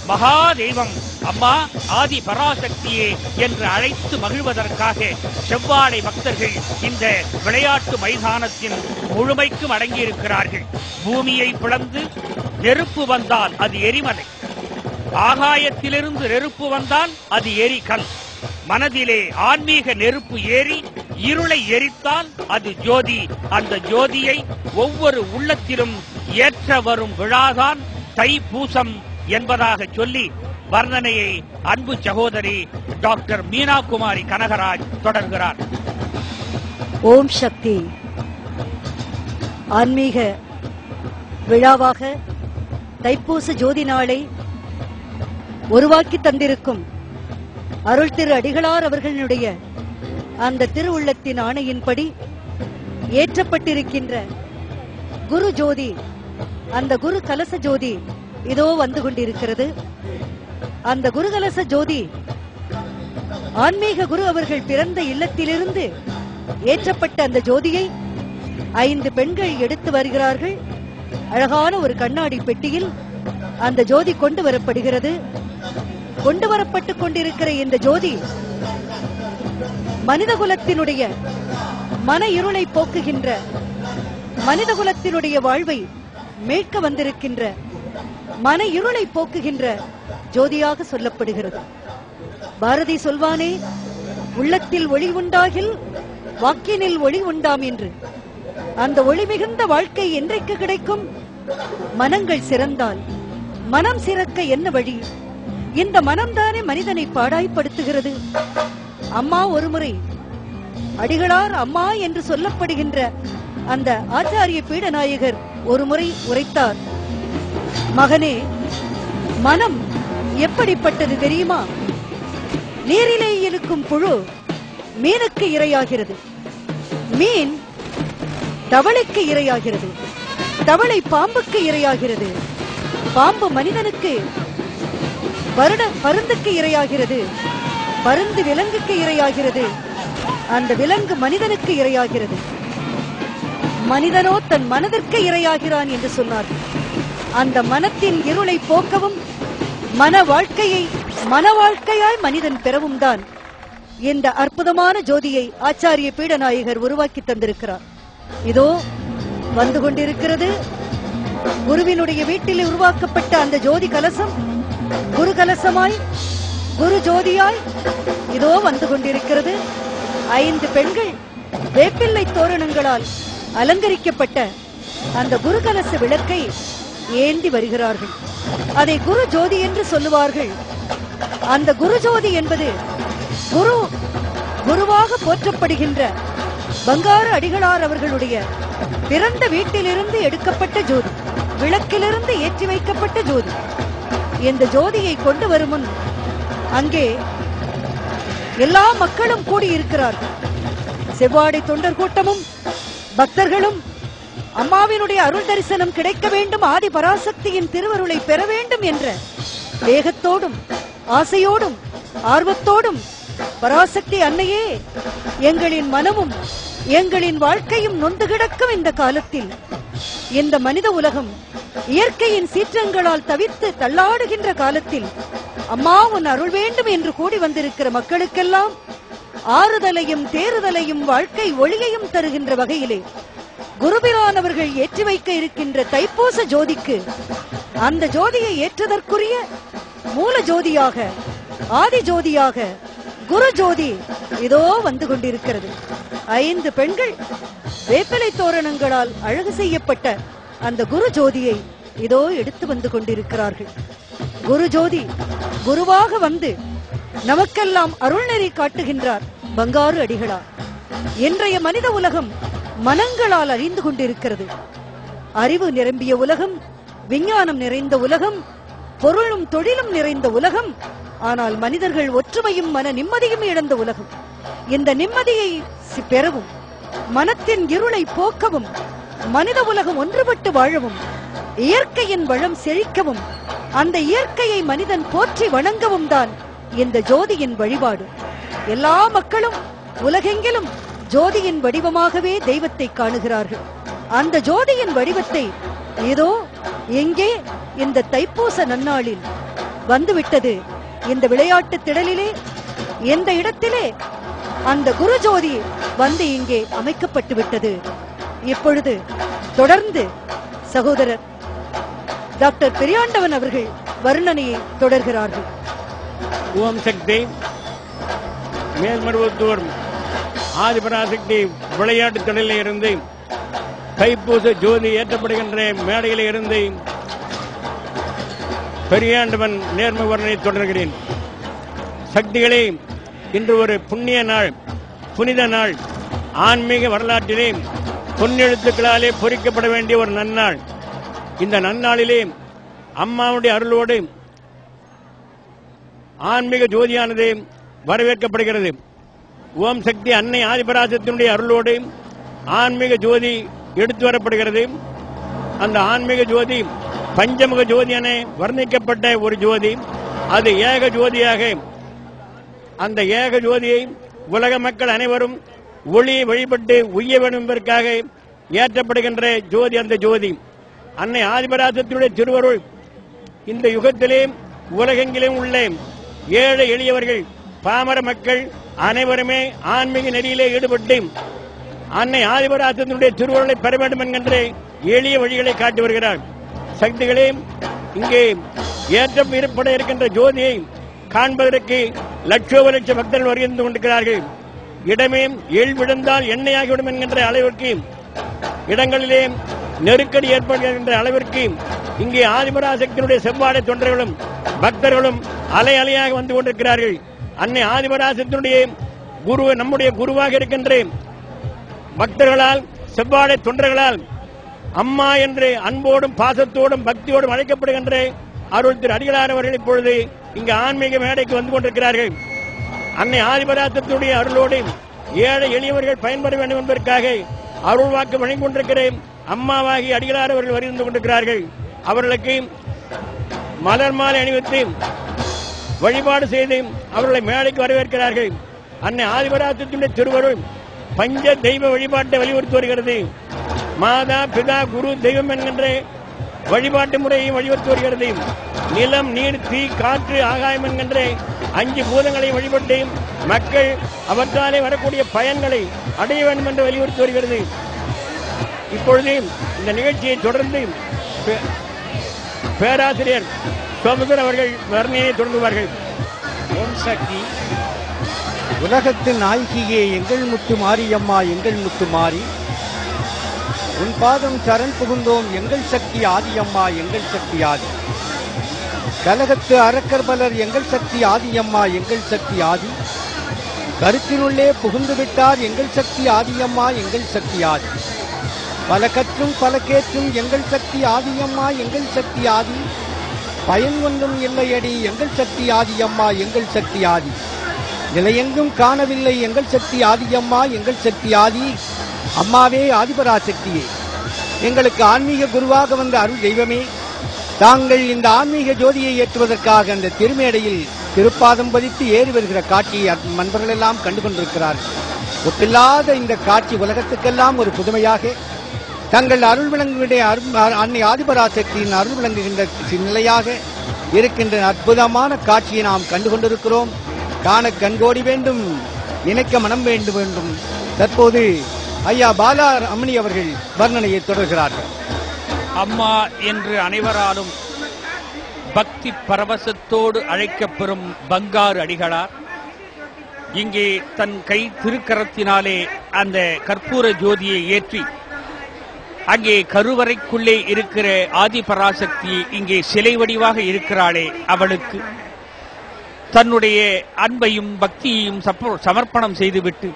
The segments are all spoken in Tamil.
மகாதெய்வம் அம்மா ஆதி பராசக்தியே என்று அழைத்து மகிழ்வதற்காக செவ்வாடை பக்தர்கள் இந்த விளையாட்டு மைதானத்தின் முழுமைக்கும் அடங்கியிருக்கிறார்கள். பூமியை பிளந்து நெருப்பு வந்தால் அது எரிமலை, ஆகாயத்திலிருந்து நெருப்பு வந்தால் அது எரிகல். மனதிலே ஆன்மீக நெருப்பு ஏறி இருளை எரித்தால் அது ஜோதி. அந்த ஜோதியை ஒவ்வொரு உள்ளத்திலும் ஏற்ற வரும் விழாதான் தைப்பூசம் என்பதாக சொல்லி வர்ணனையை அன்பு சகோதரி டாக்டர் மீனா குமாரி கனகராஜ் தொடர்கிறார். ஓம் சக்தி. ஆன்மீக விழாவாக தைப்பூச ஜோதி நாளை உருவாக்கி தந்திருக்கும் அருள் திரு அடிகளார் அவர்களுடைய அந்த திருவுள்ளத்தின் ஆணையின்படி ஏற்றப்பட்டிருக்கின்ற குரு ஜோதி, அந்த குரு கலச ஜோதி இதோ வந்து கொண்டிருக்கிறது. அந்த குரு கலச ஜோதி ஆன்மீக குரு அவர்கள் பிறந்த இல்லத்திலிருந்து ஏற்றப்பட்ட அந்த ஜோதியை 5 பெண்கள் எடுத்து வருகிறார்கள். அழகான ஒரு கண்ணாடி பெட்டியில் அந்த ஜோதி கொண்டு வரப்படுகிறது. கொண்டு வரப்பட்டுக் கொண்டிருக்கிற இந்த ஜோதி மனிதகுலத்தினுடைய மன இருளை போக்குகின்ற, மனிதகுலத்தினுடைய வாழ்வை மீட்க வந்திருக்கின்ற, மன இருளை போக்குகின்ற ஜோதியாக சொல்லப்படுகிறது. பாரதி சொல்வானே, உள்ளத்தில் ஒளி உண்டாகில் வாக்கினில் ஒளி உண்டாம் என்று. அந்த ஒளி மிகுந்த வாழ்க்கை என்றைக்கு கிடைக்கும்? மனங்கள் சிறந்தால். மனம் சிறக்க என்ன வழி? இந்த மனம்தானே மனிதனை பாடாய்ப்படுத்துகிறது. அம்மா ஒருமுறை அடிகளார் அம்மா என்று சொல்லப்படுகின்ற அந்த ஆச்சாரிய பீடநாயகர் ஒருமுறை உரைத்தார், மகனே, மனம் எப்படிப்பட்டது தெரியுமா? நீரிலே இருக்கும் புழு மீனுக்கு இரையாகிறது, மீன் தவளைக்கு இரையாகிறது, தவளை பாம்புக்கு இரையாகிறது, பாம்பு மனிதனுக்கு பருந்துக்கு இரையாகிறது, பருந்து விலங்குக்கு இரையாகிறது, அந்த விலங்கு மனிதனுக்கு இரையாகிறது, மனிதனோ தன் மனதிற்கு இரையாகிறான் என்று சொன்னார்கள். அந்த மனத்தின் இருளை போக்கவும் மன வாழ்க்கையாய் மனிதன் பெறவும் தான் இந்த அற்புதமான ஜோதியை ஆச்சாரிய பீடநாயகர் உருவாக்கி தந்திருக்கிறார். இதோ வந்து கொண்டிருக்கிறது. குருவினுடைய வீட்டில் உருவாக்கப்பட்ட அந்த ஜோதி கலசம் குரு கலசமாய், குரு ஜோதியாய் இதோ வந்து கொண்டிருக்கிறது. 5 பெண்கள் வேப்பிள்ளை தோரணங்களால் அலங்கரிக்கப்பட்ட அந்த குரு கலச விளக்கை ஏந்தி வருகிறார்கள். அதை குரு ஜோதி என்று சொல்லுவார்கள். அந்த குரு ஜோதி என்பது குருவாக போற்றப்படுகின்ற பங்காரு அடிகளார் அவர்களுடைய பிறந்த வீட்டிலிருந்து எடுக்கப்பட்ட ஜோதி, விளக்கிலிருந்து ஏற்றி வைக்கப்பட்ட ஜோதி. இந்த ஜோதியை கொண்டு வரும் முன் அங்கே எல்லா மக்களும் கூடியிருக்கிறார்கள். செவ்வாடை தொண்டர் கூட்டமும் பக்தர்களும் அம்மாவினுடைய அருள் தரிசனம் கிடைக்க வேண்டும், ஆதி பராசக்தியின் திருவருளை பெற வேண்டும் என்ற வேகத்தோடும் ஆசையோடும் ஆர்வத்தோடும், பராசக்தி அன்னையே, எங்களின் மனமும் எங்களின் வாழ்க்கையும் நொந்து கிடக்கும் இந்த காலத்தில், இந்த மனித உலகம் இயற்கையின் சீற்றங்களால் தவித்து தள்ளாடுகின்ற காலத்தில் அம்மா உன் அருள் வேண்டும் என்று கூடி வந்திருக்கிற மக்களுக்கெல்லாம் ஆறுதலையும் தேறுதலையும் வாழ்க்கை ஒளியையும் தருகின்ற வகையிலே குருபிரானவர்கள் ஏற்றி வைக்க இருக்கின்ற தைப்பூச ஜோதிக்கு, அந்த ஜோதியை ஏற்றதற்குரிய மூல ஜோதியாக, ஆதி ஜோதியாக குரு ஜோதி இதோ வந்து கொண்டிருக்கிறது. 5 பெண்கள் வேப்பிலை தோரணங்களால் அழகு செய்யப்பட்ட அந்த குரு ஜோதியை இதோ எடுத்து வந்து கொண்டிருக்கிறார்கள். குரு ஜோதி குருவாக வந்து நமக்கெல்லாம் அருள்நெறி காட்டுகின்றார் பங்காரு அடிகளார். இன்றைய மனித உலகம் மனங்களால் அறிந்து கொண்டிருக்கிறது. அறிவு நிரம்பிய உலகம், விஞ்ஞானம் நிறைந்த உலகம், பொருளும் தொழிலும் நிறைந்த உலகம். ஆனால் மனிதர்கள் ஒற்றுமையும் மன நிம்மதியும் இழந்த உலகம். இந்த நிம்மதியை பெறவும், மனத்தின் இருளை போக்கவும், மனித உலகம் ஒன்றுபட்டு வாழவும், இயற்கையின் வளம் செழிக்கவும், அந்த இயற்கையை மனிதன் போற்றி வணங்கவும் தான் இந்த ஜோதியின் வழிபாடு. எல்லா மக்களும் உலகெங்கிலும் ஜோதியின் வடிவமாகவே தெய்வத்தை காணுகிறார்கள். அந்த ஜோதியின் வடிவத்தை ஏதோ எங்கே இந்த தைப்பூச நன்னாளில் வந்துவிட்டது. இந்த விளையாட்டு திடலிலே, எந்த இடத்திலே அந்த குரு ஜோதி வந்து இங்கே அமைக்கப்பட்டு விட்டது. இப்பொழுது தொடர்ந்து சகோதரர் டாக்டர் பெரியாண்டவன் அவர்கள் வர்ணனையை தொடர்கிறார்கள். ஓம் சக்தி மேல்மருவத்தூர் ஆதிபராசக்தி விளையாட்டு திடலில் இருந்து தைப்பூச ஜோதி ஏற்றப்படுகின்ற மேடையில் இருந்து பெரியாண்டவன் நேர்ம வர்ணனை தொடர்கிறேன். சக்திகளே, இன்று ஒரு புண்ணிய நாள், புனித நாள், ஆன்மீக வரலாற்றிலே பொன்னெழுத்துக்களாலே பொறிக்கப்பட வேண்டிய ஒரு நன்னாள். இந்த நன்னாளிலே அம்மாவுடைய அருளோடு ஆன்மீக ஜோதியானது வரவேற்கப்படுகிறது. ஓம் சக்தி அன்னை ஆதிபராசக்தியினுடைய அருளோடு ஆன்மீக ஜோதி எடுத்து வரப்படுகிறது. அந்த ஆன்மீக ஜோதி பஞ்சமுக ஜோதி என வர்ணிக்கப்பட்ட ஒரு ஜோதி. அது ஏக ஜோதியாக, அந்த ஏக ஜோதியை உலக மக்கள் அனைவரும் ஒளியை வழிபட்டு உய்ய வேண்டும் என்பதற்காக ஏற்றப்படுகின்ற ஜோதி. அந்த ஜோதி அன்னை ஆதிபராசக்தியுடைய திருவருள் இந்த யுகத்திலே உலகெங்கிலும் உள்ள ஏழை எளியவர்கள், பாமர மக்கள் அனைவருமே ஆன்மீக நெறியிலே ஈடுபட்டு அன்னை ஆதிபராசக்தியுடைய திருவருளை பெற வேண்டும் என்கின்ற எளிய வழிகளை காட்டி வருகிறார். சக்திகளே, இங்கே ஏற்றப்பட இருக்கின்ற ஜோதியை காண்பதற்கு லட்சோப லட்ச பக்தர்கள் வருகின்ற கொண்டிருக்கிறார்கள். இடமே எள் விழுந்தால் எண்ணெயாகிவிடும் என்கின்ற அளவிற்கு, இடங்களிலே நெருக்கடி ஏற்படுகின்ற அளவிற்கு இங்கே ஆதிபராசக்தியினுடைய செவ்வாடை தொண்டர்களும் பக்தர்களும் அலை அலையாக வந்து கொண்டிருக்கிறார்கள். அன்னை ஆதிபராசக்தியினுடைய குரு, நம்முடைய குருவாக இருக்கின்ற பக்தர்களால், செவ்வாடை தொண்டர்களால் அம்மா என்று அன்போடும் பாசத்தோடும் பக்தியோடும் அழைக்கப்படுகின்ற அருள் திரு அடிகளார் அவர்கள் இப்பொழுது இங்கு ஆன்மீக மேடைக்கு வந்து கொண்டிருக்கிறார்கள். அன்னை ஆதிபராசக்தியுடைய அருளோடு ஏழை எளியவர்கள் பயன்பெற வேண்டும் என்பதற்காக அருள் வாக்கு வழங்கிக் கொண்டிருக்கிற அம்மாவாகி அடிகளார் அவர்கள் வருகின்ற கொண்டிருக்கிறார்கள். அவர்களுக்கு மலர் மாலை அணிவித்து வழிபாடு செய்து அவர்களை மேடைக்கு வரவேற்கிறார்கள். அன்னை ஆதிபராசக்தியுடைய திருவருள் பஞ்ச தெய்வ வழிபாட்டை வலியுறுத்தி வருகிறது. மாதா, பிதா, குரு, தெய்வம் என்கின்ற வழிபாட்டு முறையை வழிவகுத்து வருகிறது. நிலம், நீர், தீ, காற்று, ஆகாயம் என்கின்ற 5 பூதங்களை வழிபட்டு மக்கள் அவற்றாலே வரக்கூடிய பயன்களை அடைய வேண்டும் என்று வலியுறுத்தி வருகிறது. இப்பொழுது இந்த நிகழ்ச்சியை தொடர்ந்து பேராசிரியர் சோமசுந்தர் அவர்கள் வர்ணனையை தொடங்குவார்கள். ஓம் சக்தி. உலகத்தின் நாயகியே எங்கள் முத்து மாரியம்மா, எங்கள் முத்து மாறி, உன் பாதம் சரண் புகுந்தோம் எங்கள் சக்தி ஆதியம்மா, எங்கள் சக்தி ஆதி. கலகத்து அரக்கர் பலர் எங்கள் சக்தி ஆதியம்மா, எங்கள் சக்தி ஆதி. கருத்தினுள்ளே புகுந்து விட்டார் எங்கள் சக்தி ஆதியம்மா, எங்கள் சக்தி ஆதி. பல கற்றும் பல கேற்றும் எங்கள் சக்தி ஆதியம்மா, எங்கள் சக்தி ஆதி. பயன் ஒன்றும் இல்லையடி எங்கள் சக்தி ஆதியம்மா, எங்கள் சக்தி ஆதி. நிலையெங்கும் காணவில்லை எங்கள் சக்தி ஆதியம்மா, எங்கள் சக்தி ஆதி. அம்மாவே ஆதிபராசக்தியே, எங்களுக்கு ஆன்மீக குருவாக வந்த அருள் தெய்வமே, தாங்கள் இந்த ஆன்மீக ஜோதியை ஏற்றுவதற்காக அந்த திருமேடையில் திருப்பாதம் பதித்து ஏறி வருகிற காட்சியை நண்பர்கள் எல்லாம் கண்டு கொண்டிருக்கிறார்கள். ஒப்பில்லாத இந்த காட்சி உலகத்துக்கெல்லாம் ஒரு புதுமையாக தங்கள் அருள் விளங்குகின்ற அன்னை ஆதிபராசக்தியின் அருள் விளங்குகின்ற நிலையாக இருக்கின்ற அற்புதமான காட்சியை நாம் கண்டு கொண்டிருக்கிறோம். காண கண்கோடி வேண்டும், நினைக்க மனம் வேண்டும். தற்போது ஐயா பாலா அம்மணி அவர்கள் வர்ணனையை தொடர்கிறார்கள். அம்மா என்று அனைவராலும் பக்தி பரவசத்தோடு அழைக்கப்பெறும் பங்காரு அடிகளார் இங்கே தன் கை திருக்கரத்தினாலே அந்த கற்பூர ஜோதியை ஏற்றி அங்கே கருவறைக்குள்ளே இருக்கிற ஆதிபராசக்தி இங்கே சிலை வடிவாக இருக்கிறாளே, அவளுக்கு தன்னுடைய அன்பையும் பக்தியையும் சமர்ப்பணம் செய்துவிட்டு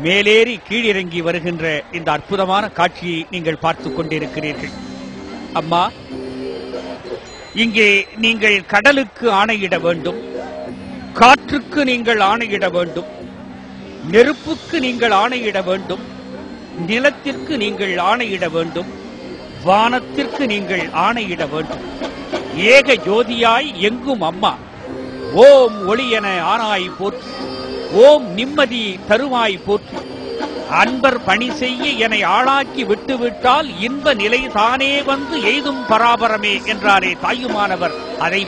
மேலேறி கீழிறங்கி வருகின்ற இந்த அற்புதமான காட்சியை நீங்கள் பார்த்துக் கொண்டிருக்கிறீர்கள். அம்மா, இங்கே நீங்கள் கடலுக்கு ஆணையிட வேண்டும், காற்றுக்கு நீங்கள் ஆணையிட வேண்டும், நெருப்புக்கு நீங்கள் ஆணையிட வேண்டும், நிலத்திற்கு நீங்கள் ஆணையிட வேண்டும், வானத்திற்கு நீங்கள் ஆணையிட வேண்டும். ஏக ஜோதியாய் எங்கும் அம்மா, ஓம் ஒளி என ஆனாய் போற்றி, ஓம் நிம்மதி தருவாய் போற்றி, அன்பர் பணி செய்ய என்னை ஆளாக்கி விட்டுவிட்டால் இன்ப நிலை தானே வந்து எய்தும் பராபரமே என்றாரே தாயுமானவர். அதை